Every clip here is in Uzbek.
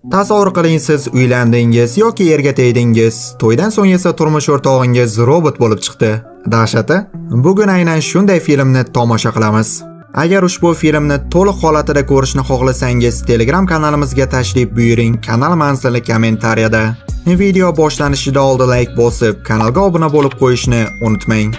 Tasavvur qiling, siz uylandingiz yoki erga tegdingiz. To'ydan so'ng esa turmush o'rtog'ingiz robot bo'lib chiqdi. Dahshati? Bugun aynan shunday filmni tomosha qilamiz. Agar ushbu filmni to'liq holatida ko'rishni xohlasangiz, Telegram kanalimizga tashrif buyuring. Kanal manzili kommentariyada. Video boshlanishida oldin like bosib, kanalga obuna bo'lib qo'yishni unutmang.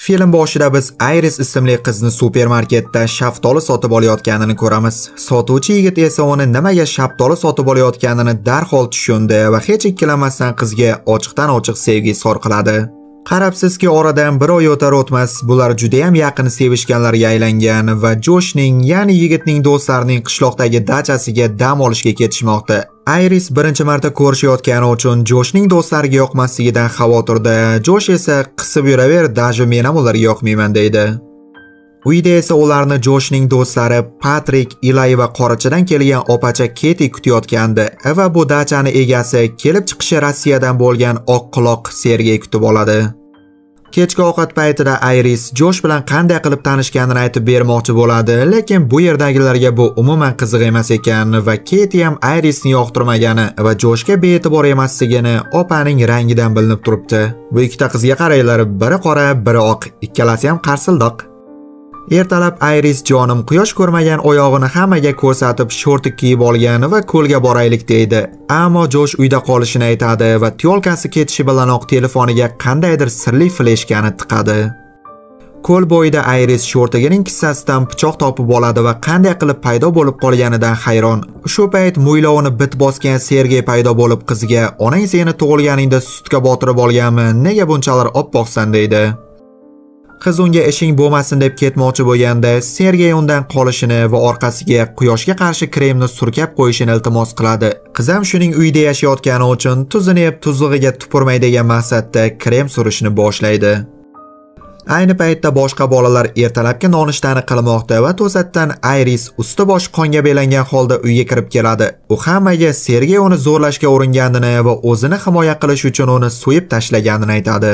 Film boshida biz Iris ismli qizni supermarketda shaftoli sotib olayotganini ko'ramiz. Sotuvchi yigit esa uni nimaga shaftoli sotib olayotganini darhol tushundi va hech ikkilanmasdan qizga ochiqdan ochiq sevgi izhor qiladi. Qarabsizki, oradan bir oy o'tar o'tmas bular juda ham yaqin sevishganlarga aylangan va Joshning, ya'ni yigitning do'stlarining qishloqdagi dachasiga dam olishga ketishmoqda. Iris birinchi marta ko'rishayotgani uchun Joshning do'stlariga yoqmasligidan xavotirda. Josh esa qisib yuraver, даже men ham ularga yoqmayman deydi. Uyda esa ularni Joshning do'stlari Patrick, Eli va qorachadan kelgan opacha Keti kutayotgandi va bu dachani egasi kelib chiqishi Rossiyadan bo'lgan oq quloq Sergey kutib oladi. Kechki ovqat paytida Iris Josh bilan qanday qilib tanishganini aytib bermoqchi bo'ladi, lekin bu yerdagilarga bu umuman qiziq emas ekan va Keti ham Irisni yoqtirmagani va Joshga bee'tibor emasligini opaning rangidan bilinib turibdi. Bu ikkita qizga qaranglar, biri qora, biri oq, ikkalasi ham qarsildoq. Ertalab Iris jonim quyosh ko'rmagan oyog'ini hammaga ko'rsatib shortik kiyib olgan va ko'lga boraylik deydi. Ammo Josh uyda qolishini aytadi va tyolkasi ketishi bilanoq telefoniga qandaydir sirli fleshkani tiqadi. Ko'l bo'yida Iris shortigining kissasidan pichoq topib oladi va qanday qilib paydo bo'lib qolganidan hayron. Shu payt mo'ylovini bit bosgan Sergey paydo bo'lib qizga "Onang seni tug'ilganingda sutga botirib olganmi? Nega bunchalar oppoqsan?" deydi. Qiz unga ishing bo'lmasin deb ketmoqchi bo'lganda, Sergey undan qolishini va orqasiga quyoshga qarshi kremni surkab qo'yishini iltimos qiladi. Qiz ham shuning uyda yashayotgani uchun tuzinib, tuzlig'iga tupurmay degan maqsadda krem surishni boshlaydi. Ayni paytda boshqa bolalar ertalabki nonushtani qilmoqda va to'satdan Iris usti bosh qonga belangan holda uyga kirib keladi. U hammaga Sergey uni zo'rlashga uringanini va o'zini himoya qilish uchun uni so'yib tashlaganini aytadi.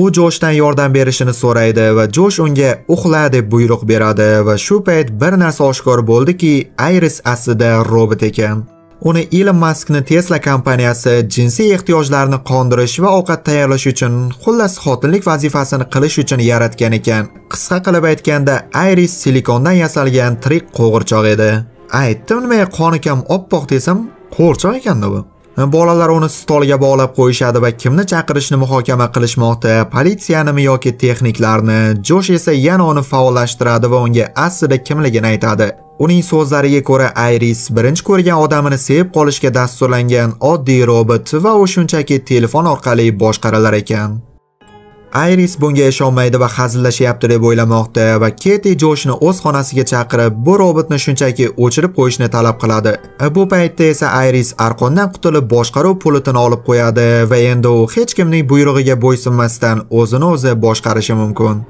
U Joshdan yordam berishini so'raydi va Josh unga uxla deb buyruq beradi va shu payt bir narsa oshkor bo'ldiki, Iris aslida robot ekan. Uni Elon Muskning Tesla kompaniyasi jinsiy ehtiyojlarini qondirish va ovqat tayyorlash uchun, xullas xotinlik vazifasini qilish uchun yaratgan ekan. Qisqa qilib aytganda, Iris silikondan yasalgan tirik qo'g'irchoq edi. Aytdim, nima qoni kam oppoq desam, qo'g'irchoq ekan-da bu. Bolalar uni stolga bog'lab qo'yishadi va kimni chaqirishni muhokama qilishmoqda, politsiyani yoki texniklarni. Josh esa yana uni faollashtiradi va unga aslida kimligini aytadi. Uning so'zlariga ko'ra, Iris birinchi ko'rgan odamini sevib qolishga dasturlangan oddiy robot va u shunchaki telefon orqali boshqarilar ekan. Iris bunga ishonmaydi va hazillashyapti deb o'ylamoqda va Keti Joshni o'z xonasiga chaqirib, bu robotni shunchaki o'chirib qo'yishni talab qiladi. Bu paytda esa Iris arqondan qutulib boshqaruv pultini olib qo'yadi va endi u hech kimning buyrug'iga bo'ysunmasdan o'zini o'zi boshqarishi mumkin.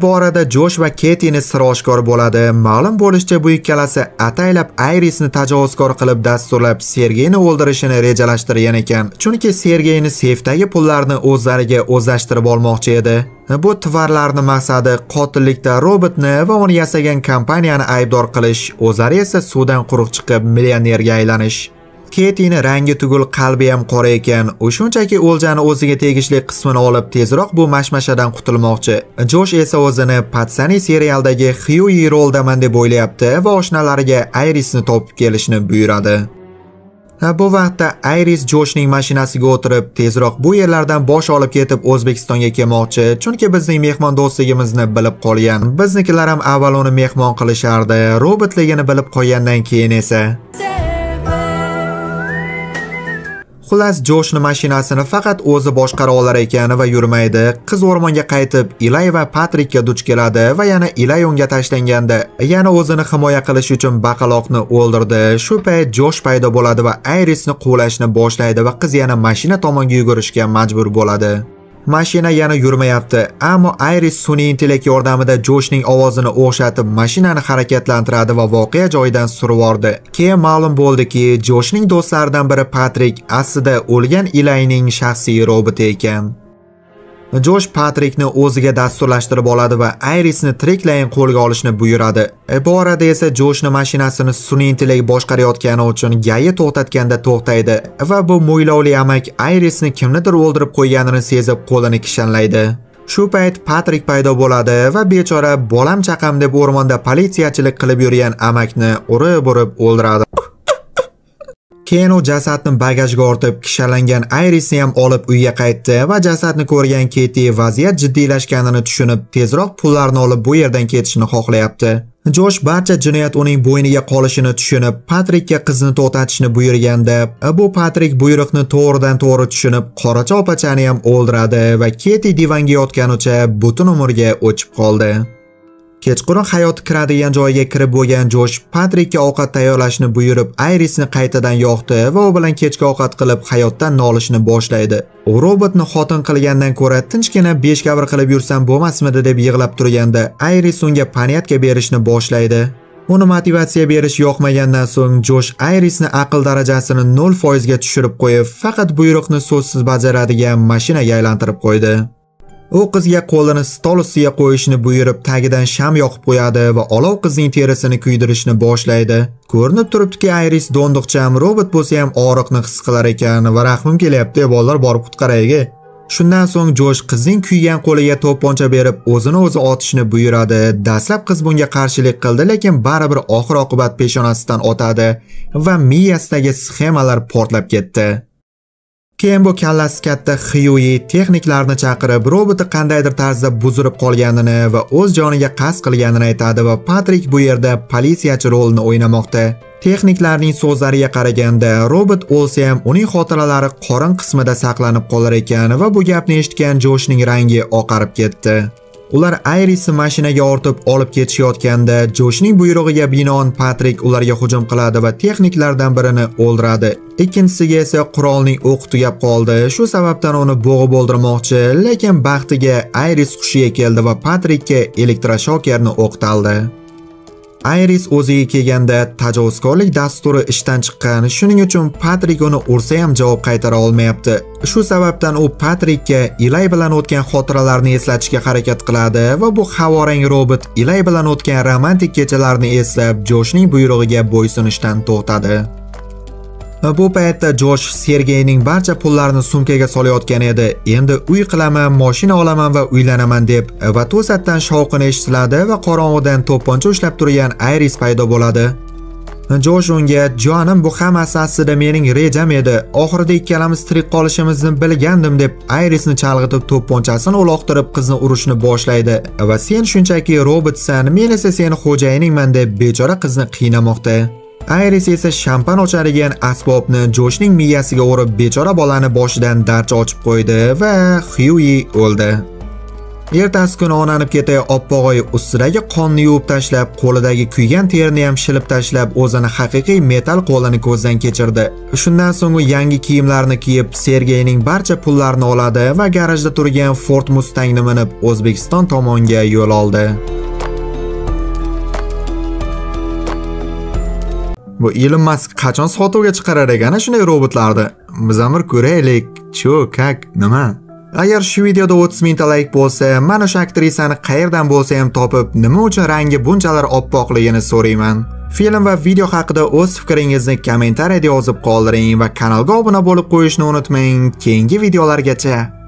Bu orada Josh va Ketining siri oshkor bo'ladi. Ma'lum bo'lishicha, bu ikkalasi ataylab Irisni tajovuzkor qilib dasturlab Sergeyni o'ldirishini rejalashtirgan ekan. Chunki Sergeyni seyfdagi pullarni o'zlariga o'zlashtirib olmoqchi edi. Bu tvarlarning maqsadi qotillikda robotni va uni yasagan kompaniyani aybdor qilish, o'zlari esa suvdan quruq chiqib millionerga aylanish. Ketining rangi tugul, qalbi ham qora ekan. U shunchaki o'ljani o'ziga tegishli qismini olib tezroq bu mashmashadan qutulmoqchi. Josh esa o'zini Patsani serialdagi Huey roldaman deb o'ylayapti va oshnalariga Irisni topib kelishni buyuradi. Bu vaqtda Iris Joshning mashinasiga o'tirib, tezroq bu yerlardan bosh olib ketib O'zbekistonga kelmoqchi, chunki bizning mehmon do'stligimizni bilib qolgan. Biznikilar ham avval uni mehmon qilishardi, robotligini bilib qolgandan keyin esa xullas Joshning mashinasini faqat o'zi boshqara olar ekan va yurmaydi. Qiz o'rmonga qaytib, Eli va Patrickga duch keladi va yana Eli unga tashlanganda yana o'zini himoya qilish uchun baqaloqni o'ldirdi. Shu payt Josh paydo bo'ladi va Irisni quvlashni boshlaydi va qiz yana mashina tomonga yugurishga majbur bo'ladi. Mashina yana yurmayapti, ammo Iris sun'iy intellekt yordamida Joshning ovozini o'xshatib mashinani harakatlantiradi va voqea joyidan surib oldi. Keyin ma'lum bo'ldiki, Joshning do'stlaridan biri Patrick aslida o'lgan Elining shaxsiy roboti ekan. Josh Patrickni o'ziga dasturlashtirib oladi va Irisni tiriklayin qo'lga olishni buyuradi. Bu orada esa Joshni mashinasini sun'iy intellekt boshqarayotgani uchun GAI to'xtatganda to'xtaydi va bu mo'ylovli amak Irisni kimnidir o'ldirib qo'yganini sezib qo'lini kishanlaydi. Shu payt Patrick paydo bo'ladi va bechora bolam chaqam deb o'rmonda politsiyachilik qilib yurgan amakni urib o'ldiradi. Keyin u jasadni bagajga ortib, kishanlangan Irisni ham olib uyga qaytdi va jasadni ko'rgan Keti vaziyat jiddiylashganini tushunib, tezroq pullarni olib bu yerdan ketishni xohlayapti. Josh barcha jinoyat uning bo'yniga qolishini tushunib, Patrickga qizni to'xtatishni buyurganda, bu Patrick buyruqni to'g'ridan-to'g'ri tushunib, qoracha opachani ham o'ldiradi va Keti divanga yotganicha butun umrga o'chib qoldi. Kechqurun hayoti kiradigan joyga kirib bo'lgan Josh Patrickga ovqat tayyorlashni buyurib, Irisni qaytadan yoqdi va u bilan kechki ovqat qilib hayotdan nolishni boshlaydi. U robotni xotin qilgandan ko'ra tinchgina beshkavr qilib yursam bo'lmasmidi deb yig'lab turganda, Iris unga panyatka berishni boshlaydi. Uni motivatsiya berish yoqmagandan so'ng Josh Irisni aql darajasini 0% ga tushirib qo'yib, faqat buyruqni so'zsiz bajaradigan mashinaga aylantirib qo'ydi. U qizga qo'lini stol ustiga qo'yishni buyurib, tagidan sham yoqib qo'yadi va olov qizning terisini kuydirishni boshlaydi. Ko'rinib turibdiki, Iris do'ndiqcham, robot bo'lsa ham og'riqni his qilar ekan va rahmim kelyapti, bolalar borib qutqarayga. Shundan so'ng Josh qizning kuygan qo'liga to'pponcha berib, o'zini o'zi otishni buyuradi. Dastlab qiz bunga qarshilik qildi, lekin baribir oxir-oqibat peshonasidan otadi va miyasidagi sxemalar portlab ketdi. Keyin bu kallasi katta Huey texniklarni chaqirib, roboti qandaydir tarzda buzilib qolganini va o'z joniga qasd qilganini aytadi va Patrick bu yerda politsiyachi rolini o'ynamoqda. Texniklarning so'zlariga qaraganda, robot o'lsa ham uning xotiralari qorin qismida saqlanib qolar ekan va bu gapni eshitgan Joshning rangi oqarib ketdi. Ular Irisni mashinaga ortib olib ketishayotganda, Joshning buyrug'iga binoan Patrick ularga hujum qiladi va texniklardan birini o'ldiradi. Ikkinchisiga esa qurolning o'qi tugab qoldi. Shu sababdan uni bo'g'ib o'ldirmoqchi, lekin baxtiga Iris hushiga keldi va Patrickga elektroshokerni o'qtaldi. Iris o'ziga kelganda tajovuzkorlik dasturi ishdan chiqqan, shuning uchun Patrick uni ursa ham javob qaytara olmayapti. Shu sababdan u Patrickga Ilay bilan o'tgan xotiralarni eslatishga harakat qiladi va bu havorang robot Ilay bilan o'tgan romantik kechalarni eslab, Joshning buyrug'iga bo'ysunishdan to'xtadi. Bu paytda Josh Sergeyning barcha pullarini sumkaga solayotgan edi. Endi uy qilaman, mashina olaman va uylanaman deb va to'satdan shovqin eshitiladi va qorong'udan to'pponcha ushlab turgan Iris paydo bo'ladi. Josh unga, "Jonim, bu hammasi aslida mening rejam edi. Oxirida ikkalamiz tirik qolishimizni bilgandim" deb Irisni chalg'itib to'pponchasini uloqtirib qizni urishni boshlaydi va "Sen shunchaki robotsan, men esa seni xo'jayiningman" deb bechora qizni qiynamoqda. Iris esa shampan ochadigan asbobni Joshning miyasiga urib, bechora bolani boshidan darcha ochib qo'ydi va Huey o'ldi. Ertasi kuni onanib ketay oppoq-oy ustidagi qonni yuvib tashlab, qo'lidagi kuygan terini ham shilib tashlab, o'zini haqiqiy metal qo'lini ko'zdan kechirdi. Shundan so'ng u yangi kiyimlarni kiyib, Sergeyning barcha pullarini oladi va garajda turgan Ford Mustangni minib, O'zbekiston tomonga yo'l oldi. Bu Elon Musk qachon sotuvga chiqarar ekan shunday robotlarni? Biz ham ko'raylik. Kak, nima? Agar shu videoda 30 mingta layk bo'lsa, mana o'sha aktrisani qayerdan bo'lsa ham topib, nima uchun rangi bunchalar oppoqligini so'rayman. Film va video haqida o'z fikringizni kommentariyada yozib qoldiring va kanalga obuna bo'lib qo'yishni unutmang. Keyingi videolargacha